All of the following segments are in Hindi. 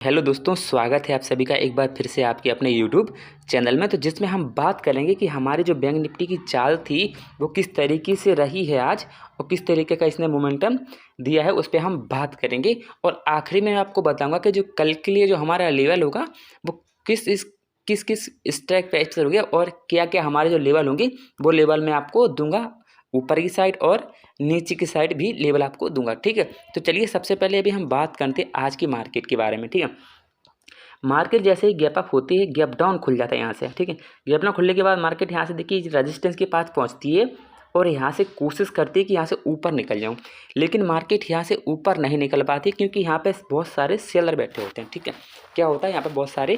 हेलो दोस्तों, स्वागत है आप सभी का एक बार फिर से आपके अपने यूट्यूब चैनल में। तो जिसमें हम बात करेंगे कि हमारी जो बैंक निफ्टी की चाल थी वो किस तरीके से रही है आज और किस तरीके का इसने मोमेंटम दिया है, उस पर हम बात करेंगे। और आखिरी में आपको बताऊंगा कि जो कल के लिए जो हमारा लेवल होगा वो किस किस स्ट्राइक प्राइस पर होगा और क्या क्या हमारे जो लेवल होंगे वो लेवल मैं आपको दूंगा। ऊपर की साइड और नीचे की साइड भी लेवल आपको दूंगा, ठीक है। तो चलिए सबसे पहले अभी हम बात करते हैं आज की मार्केट के बारे में, ठीक है। मार्केट जैसे ही गैप अप होती है, गैप डाउन खुल जाता है यहाँ से, ठीक है। गैप डाउन खुलने के बाद मार्केट यहाँ से देखिए रेजिस्टेंस के पास पहुँचती है और यहाँ से कोशिश करती है कि यहाँ से ऊपर निकल जाऊँ, लेकिन मार्केट यहाँ से ऊपर नहीं निकल पाती क्योंकि यहाँ पे बहुत सारे सेलर बैठे होते हैं, ठीक है। क्या होता है, यहाँ पे बहुत सारे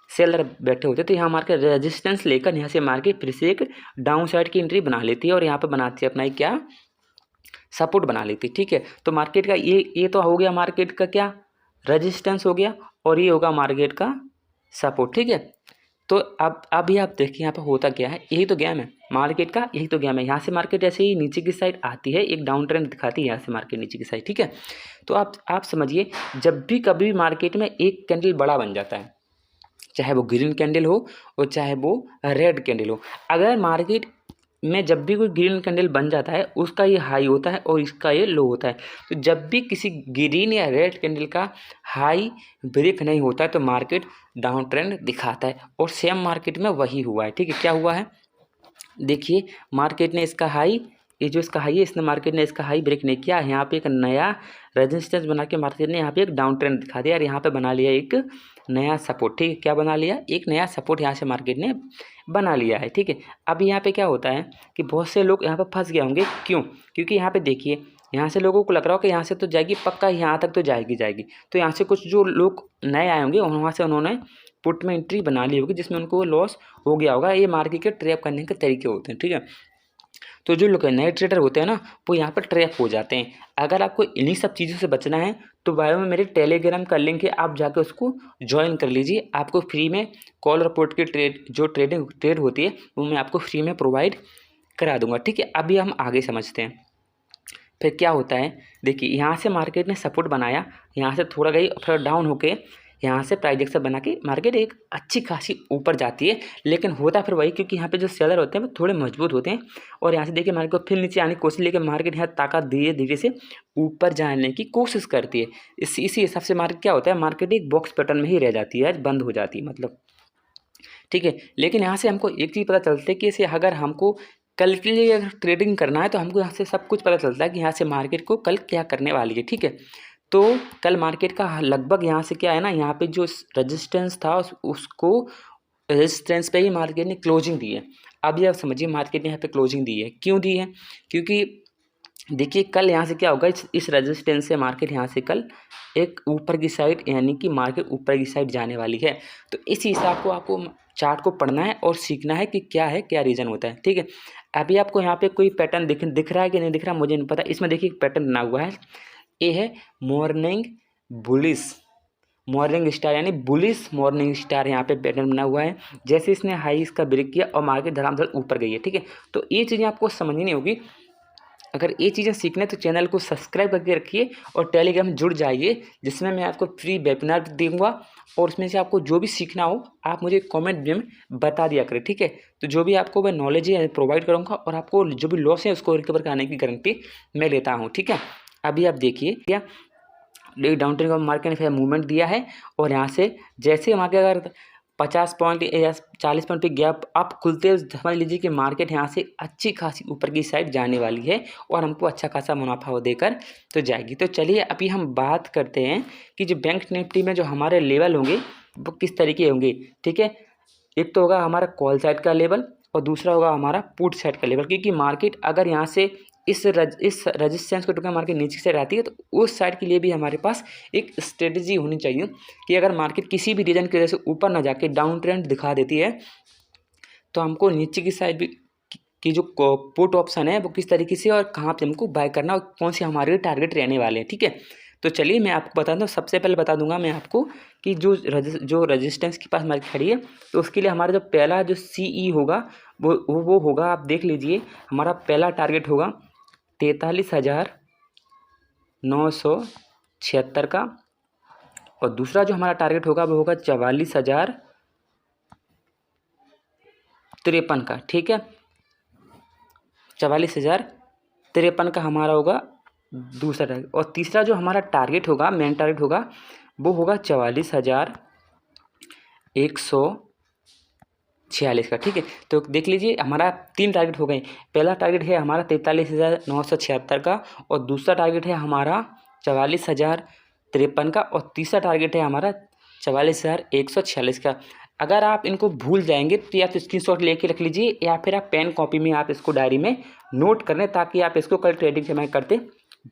सेलर बैठे होते हैं, तो यहाँ मार्केट रेजिस्टेंस लेकर यहाँ से मार्केट फिर से एक डाउन साइड की एंट्री बना लेती है और यहाँ पर बनाती है अपना क्या सपोर्ट बना लेती है, ठीक है। तो मार्केट का ये तो हो गया मार्केट का क्या रेजिस्टेंस हो गया और ये होगा मार्केट का सपोर्ट, ठीक है। तो अब अभी आप देखिए यहाँ पर होता क्या है, यही तो गेम है मार्केट का, यही तो गेम है। यहाँ से मार्केट ऐसे ही नीचे की साइड आती है, एक डाउन ट्रेंड दिखाती है यहाँ से मार्केट नीचे की साइड, ठीक है। तो आप समझिए, जब भी कभी मार्केट में एक कैंडल बड़ा बन जाता है, चाहे वो ग्रीन कैंडल हो और चाहे वो रेड कैंडल हो, अगर मार्केट में जब भी कोई ग्रीन कैंडल बन जाता है उसका ये हाई होता है और इसका ये लो होता है। तो जब भी किसी ग्रीन या रेड कैंडल का हाई ब्रेक नहीं होता है तो मार्केट डाउन ट्रेंड दिखाता है और सेम मार्केट में वही हुआ है, ठीक है। क्या हुआ है, देखिए मार्केट ने इसका हाई, ये जो इसका हाई है, इसने मार्केट ने इसका हाई ब्रेक नहीं किया, यहाँ पे एक नया रेजिस्टेंस बना के मार्केट ने यहाँ पे एक डाउन ट्रेंड दिखा दिया और यहाँ पे बना लिया एक नया सपोर्ट, ठीक है। क्या बना लिया, एक नया सपोर्ट यहाँ से मार्केट ने बना लिया है, ठीक है। अब यहाँ पे क्या होता है कि बहुत से लोग यहाँ पर फंस गए होंगे, क्यों, क्योंकि यहाँ पे देखिए यहाँ से लोगों को लग रहा हो कि यहाँ से तो जाएगी पक्का, यहाँ तक तो जाएगी। तो यहाँ से कुछ जो लोग नए आए होंगे वहाँ से उन्होंने पुट में एंट्री बना ली होगी जिसमें उनको लॉस हो गया होगा। ये मार्केट के ट्रैप करने के तरीके होते हैं, ठीक है। तो जो लोग नए ट्रेडर होते हैं ना, वो यहाँ पर ट्रैप हो जाते हैं। अगर आपको इन्हीं सब चीज़ों से बचना है तो बायो में मेरे टेलीग्राम का लिंक है, आप जाकर उसको ज्वाइन कर लीजिए। आपको फ्री में कॉल रिपोर्ट की ट्रेड होती है वो मैं आपको फ्री में प्रोवाइड करा दूंगा, ठीक है। अभी हम आगे समझते हैं फिर क्या होता है। देखिए यहाँ से मार्केट ने सपोर्ट बनाया, यहाँ से थोड़ा गई फिर डाउन होके यहाँ से प्राइस एक्शन बना के मार्केट एक अच्छी खासी ऊपर जाती है, लेकिन होता फिर वही, क्योंकि यहाँ पे जो सेलर होते हैं वो थोड़े मजबूत होते हैं और यहाँ से देखिए मार्केट को फिर नीचे आने की कोशिश, लेकिन मार्केट यहाँ ताकत धीरे धीरे से ऊपर जाने की कोशिश करती है। इसी हिसाब से मार्केट क्या होता है, मार्केट एक बॉक्स पैटर्न में ही रह जाती है, बंद हो जाती है मतलब, ठीक है। लेकिन यहाँ से हमको एक चीज़ पता चलती है कि इसे अगर हमको कल के लिए अगर ट्रेडिंग करना है तो हमको यहाँ से सब कुछ पता चलता है कि यहाँ से मार्केट को कल क्या करने वाली है, ठीक है। तो कल मार्केट का लगभग यहाँ से क्या है ना, यहाँ पे जो रेजिस्टेंस था उसको रेजिस्टेंस पे ही मार्केट ने क्लोजिंग दी है। अभी आप समझिए मार्केट ने यहाँ पे क्लोजिंग दी है, क्यों दी है, क्योंकि देखिए कल यहाँ से क्या होगा, इस रेजिस्टेंस से मार्केट यहाँ से कल एक ऊपर की साइड, यानी कि मार्केट ऊपर की साइड जाने वाली है। तो इस हिसाब को आपको चार्ट को पढ़ना है और सीखना है कि क्या है, क्या रीज़न होता है, ठीक है। अभी आपको यहाँ पे कोई पैटर्न दिख रहा है कि नहीं दिख रहा मुझे नहीं पता। इसमें देखिए पैटर्न बना हुआ है, ये है मॉर्निंग बुलिश मॉर्निंग स्टार, यानी बुलिश मॉर्निंग स्टार यहाँ पे पैटर्न बना हुआ है। जैसे इसने हाई इसका ब्रेक किया और मार्केट धड़ाधड़ ऊपर गई है, ठीक है। तो ये चीज़ें आपको समझनी नहीं होगी। अगर ये चीज़ें सीखने तो चैनल को सब्सक्राइब करके रखिए और टेलीग्राम में जुड़ जाइए, जिसमें मैं आपको फ्री वेबिनार दूंगा और उसमें से आपको जो भी सीखना हो आप मुझे कमेंट में बता दिया करें, ठीक है। तो जो भी आपको मैं नॉलेज है प्रोवाइड करूँगा और आपको जो भी लॉस है उसको रिकवर कराने की गारंटी मैं लेता हूँ, ठीक है। अभी आप देखिए क्या डाउन ट्रेंड का मार्केट ने मूवमेंट दिया है और यहाँ से जैसे मार्केट अगर 50 पॉइंट या 40 पॉइंट पे गैप अप खुलते समझ लीजिए कि मार्केट यहाँ से अच्छी खासी ऊपर की साइड जाने वाली है और हमको अच्छा खासा मुनाफा देकर तो जाएगी। तो चलिए अभी हम बात करते हैं कि जो बैंक निफ्टी में जो हमारे लेवल होंगे वो किस तरीके होंगे, ठीक है। एक तो होगा हमारा कॉल साइड का लेवल और दूसरा होगा हमारा पुट साइड का लेवल, क्योंकि मार्केट अगर यहाँ से इस रेजिस्टेंस को टूटकर मार्केट नीचे से रहती है तो उस साइड के लिए भी हमारे पास एक स्ट्रेटजी होनी चाहिए कि अगर मार्केट किसी भी रीजन की वजह से ऊपर ना जाके डाउन ट्रेंड दिखा देती है तो हमको नीचे की साइड भी की जो पुट ऑप्शन है वो किस तरीके से और कहाँ पे हमको बाय करना और कौन से हमारे टारगेट रहने वाले हैं, ठीक है। तो चलिए मैं आपको बता दूँ, सबसे पहले बता दूंगा मैं आपको कि जो रेजिस्टेंस के पास मार्केट खड़ी है तो उसके लिए हमारा जो पहला जो CE होगा वो होगा, आप देख लीजिए हमारा पहला टारगेट होगा 43,976 का और दूसरा जो हमारा टारगेट होगा वो होगा 44,053 का, ठीक है। 44,053 का हमारा होगा दूसरा टारगेट। और तीसरा जो हमारा टारगेट होगा, मेन टारगेट होगा, वो होगा 44,146 का, ठीक है। तो देख लीजिए हमारा 3 टारगेट हो गए। पहला टारगेट है हमारा 43,976 का, और दूसरा टारगेट है हमारा 44,053 का, और तीसरा टारगेट है हमारा 44,146 का। अगर आप इनको भूल जाएंगे तो या तो स्क्रीनशॉट लेके रख लीजिए, या फिर आप पेन कॉपी में आप इसको डायरी में नोट कर लें, ताकि आप इसको कल ट्रेडिंग समय करते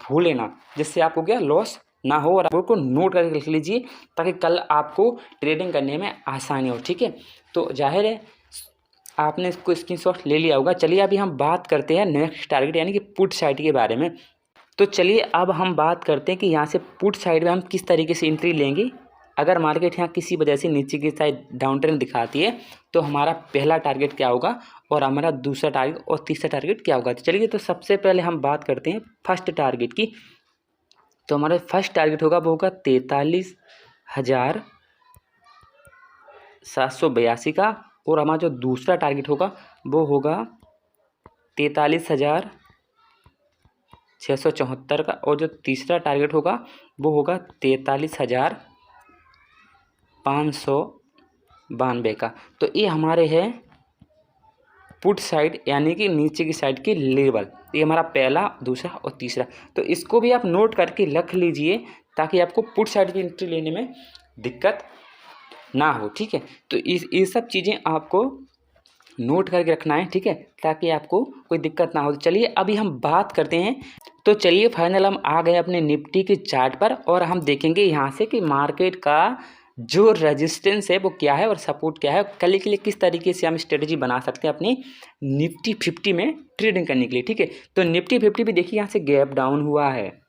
भूलें ना, जिससे आपको क्या लॉस ना हो। और आपको नोट करके लिख लीजिए ताकि कल आपको ट्रेडिंग करने में आसानी हो, ठीक है। तो जाहिर है आपने इसको स्क्रीनशॉट ले लिया होगा। चलिए अभी हम बात करते हैं नेक्स्ट टारगेट यानी कि पुट साइड के बारे में। तो चलिए अब हम बात करते हैं कि यहाँ से पुट साइड में हम किस तरीके से एंट्री लेंगे। अगर मार्केट यहाँ किसी वजह से नीचे की साइड डाउन ट्रेंड दिखाती है तो हमारा पहला टारगेट क्या होगा और हमारा दूसरा टारगेट और तीसरा टारगेट क्या होगा। तो चलिए, तो सबसे पहले हम बात करते हैं फर्स्ट टारगेट की। तो हमारा फर्स्ट टारगेट होगा वो होगा 43,782 का, और हमारा जो दूसरा टारगेट होगा वो होगा 43,674 का, और जो तीसरा टारगेट होगा वो होगा 43,592 का। तो ये हमारे हैं पुट साइड यानी कि नीचे की साइड की लेवल। ये हमारा पहला, दूसरा और तीसरा। तो इसको भी आप नोट करके रख लीजिए ताकि आपको पुट साइड की एंट्री लेने में दिक्कत ना हो, ठीक है। तो ये सब चीज़ें आपको नोट करके रखना है, ठीक है, ताकि आपको कोई दिक्कत ना हो। तो चलिए अभी हम बात करते हैं। तो चलिए फाइनल हम आ गए अपने निफ्टी के चार्ट पर, और हम देखेंगे यहाँ से कि मार्केट का जो रेजिस्टेंस है वो क्या है और सपोर्ट क्या है। कल के लिए किस तरीके से हम स्ट्रेटजी बना सकते हैं अपनी निफ्टी 50 में ट्रेडिंग करने के लिए, ठीक है। तो निफ्टी 50 भी देखिए यहाँ से गैप डाउन हुआ है,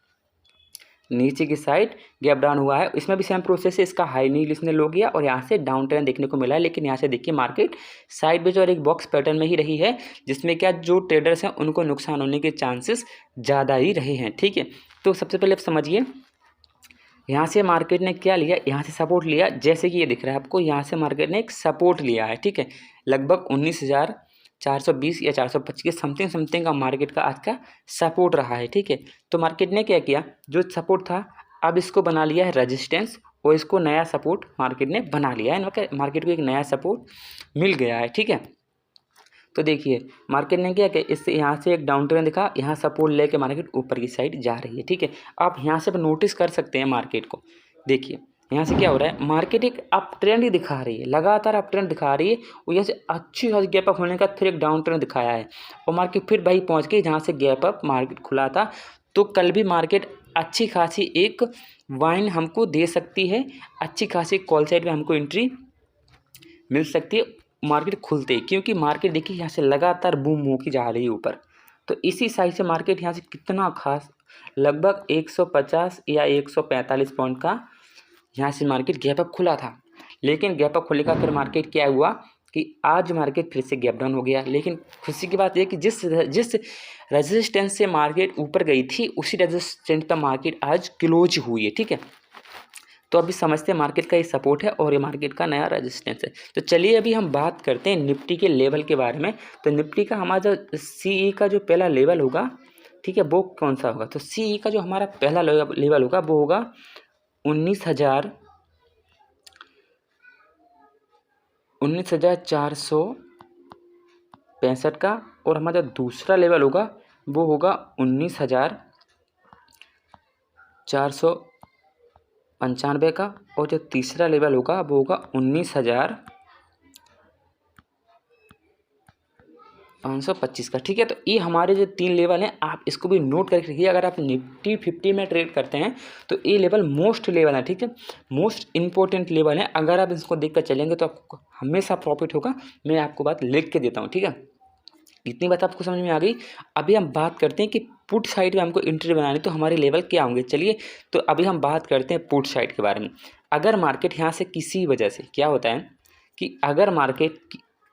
नीचे की साइड गैप डाउन हुआ है। इसमें भी सेम प्रोसेस है, इसका हाई नील इसने लो गया और यहाँ से डाउन ट्रेंड देखने को मिला है। लेकिन यहाँ से देखिए मार्केट साइड में जो और एक बॉक्स पैटर्न में ही रही है, जिसमें क्या जो ट्रेडर्स हैं उनको नुकसान होने के चांसेस ज़्यादा ही रहे हैं, ठीक है। तो सबसे पहले आप समझिए यहाँ से मार्केट ने क्या लिया, यहाँ से सपोर्ट लिया। जैसे कि ये दिख रहा है आपको, यहाँ से मार्केट ने एक सपोर्ट लिया है, ठीक है। लगभग 19,420 या 425 के समथिंग का मार्केट का आज का सपोर्ट रहा है, ठीक है। तो मार्केट ने क्या किया, जो सपोर्ट था अब इसको बना लिया है रेजिस्टेंस, और इसको नया सपोर्ट मार्केट ने बना लिया है। मार्केट को एक नया सपोर्ट मिल गया है, ठीक है। तो देखिए मार्केट ने क्या किया, इससे यहाँ से एक डाउन ट्रेंड दिखा, यहाँ सपोर्ट लेके मार्केट ऊपर की साइड जा रही है, ठीक है। आप यहाँ से नोटिस कर सकते हैं मार्केट को। देखिए यहाँ से क्या हो रहा है, मार्केट एक अप ट्रेंड ही दिखा रही है, लगातार अप ट्रेंड दिखा रही है, और यहाँ से अच्छी खासी गैप अप होने का फिर एक डाउन ट्रेंड दिखाया है, और मार्केट फिर वही पहुँच गई जहाँ से गैप अप मार्केट खुला था। तो कल भी मार्केट अच्छी खासी एक वाइन हमको दे सकती है, अच्छी खासी कॉल साइड में हमको एंट्री मिल सकती है मार्केट खुलते ही, क्योंकि मार्केट देखिए यहाँ से लगातार बूम होके जा रही है ऊपर। तो इसी साइड से मार्केट यहाँ से कितना खास लगभग 150 या 145 पॉइंट का यहाँ से मार्केट गैप अप खुला था। लेकिन गैप अप खुले का फिर मार्केट क्या हुआ कि आज मार्केट फिर से गैप डाउन हो गया। लेकिन खुशी की बात यह कि जिस रेजिस्टेंस से मार्केट ऊपर गई थी उसी रेजिस्टेंस पर मार्केट आज क्लोज हुई है, ठीक है। तो अभी समझते हैं मार्केट का ये सपोर्ट है और ये मार्केट का नया रेजिस्टेंस है। तो चलिए अभी हम बात करते हैं निफ्टी के लेवल के बारे में। तो निफ्टी का हमारा जो CE का जो पहला लेवल होगा, ठीक है, वो कौन सा होगा। तो CE का जो हमारा पहला लेवल होगा वो होगा 19,465 का, और हमारा जो दूसरा लेवल होगा वो होगा 19,495 का, और जो तीसरा लेवल होगा वो होगा 19,525 का, ठीक है। तो ये हमारे जो 3 लेवल हैं, आप इसको भी नोट करके रखिए। अगर आप निफ्टी 50 में ट्रेड करते हैं तो ये लेवल मोस्ट लेवल है, ठीक है, मोस्ट इंपॉर्टेंट लेवल है। अगर आप इसको देख कर चलेंगे तो आपको हमेशा प्रॉफिट होगा। मैं आपको बात लिख के देता हूँ, ठीक है। इतनी बात आपको समझ में आ गई। अभी हम बात करते हैं कि पुट साइड में हमको एंट्री बनानी, तो हमारे लेवल क्या होंगे। चलिए तो अभी हम बात करते हैं पुट साइड के बारे में। अगर मार्केट यहाँ से किसी वजह से क्या होता है कि अगर मार्केट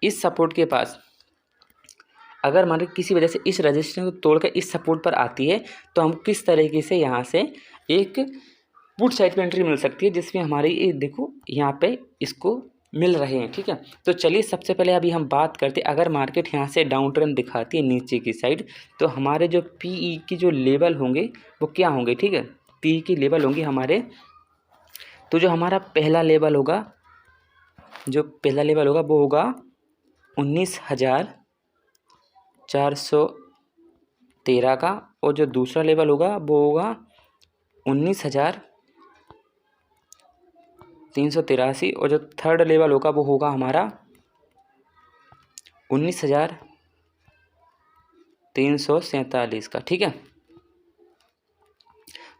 इस सपोर्ट के पास, अगर मार्केट किसी वजह से इस रेजिस्टेंस को तोड़कर इस सपोर्ट पर आती है, तो हम किस तरीके से यहाँ से एक पुट साइड पे एंट्री मिल सकती है, जिसमें हमारी ये देखो यहाँ पे इसको मिल रहे हैं। ठीक है, तो चलिए सबसे पहले अभी हम बात करते हैं, अगर मार्केट यहाँ से डाउन ट्रेंड दिखाती है नीचे की साइड, तो हमारे जो पीई की जो लेवल होंगे वो क्या होंगे। ठीक है, पीई की लेवल होंगे हमारे, तो जो हमारा पहला लेवल होगा वो होगा 19,413 का, और जो दूसरा लेवल होगा वो होगा 19,383, और जो थर्ड लेवल होगा वो होगा हमारा 19,347 का। ठीक है,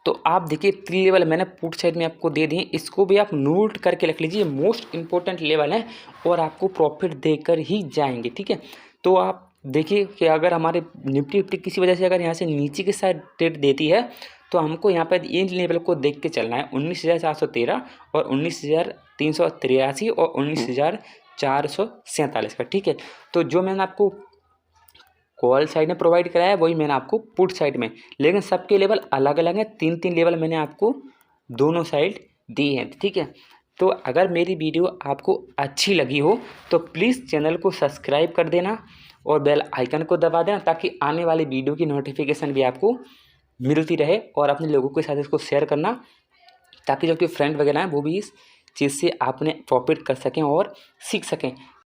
तो आप देखिए 3 लेवल मैंने पुट साइड में आपको दे दिए, इसको भी आप नोट करके रख लीजिए, मोस्ट इंपॉर्टेंट लेवल है और आपको प्रॉफिट देकर ही जाएंगे। ठीक है, तो आप देखिए कि अगर हमारे निफ्टी किसी वजह से अगर यहाँ से नीचे की साइड ट्रेड देती है, तो हमको यहाँ पर इन लेवल को देख के चलना है, 19,413 और 19,383 और 19,447 का। ठीक है, तो जो मैंने आपको कॉल साइड में प्रोवाइड कराया है वही मैंने आपको पुट साइड में, लेकिन सबके लेवल अलग अलग हैं, 3 लेवल मैंने आपको दोनों साइड दी हैं। ठीक है, तो अगर मेरी वीडियो आपको अच्छी लगी हो तो प्लीज़ चैनल को सब्सक्राइब कर देना और बेल आइकन को दबा देना, ताकि आने वाली वीडियो की नोटिफिकेशन भी आपको मिलती रहे, और अपने लोगों के साथ इसको शेयर करना, ताकि जो कि फ्रेंड वगैरह हैं वो भी इस चीज़ से आपने प्रॉफिट कर सकें और सीख सकें।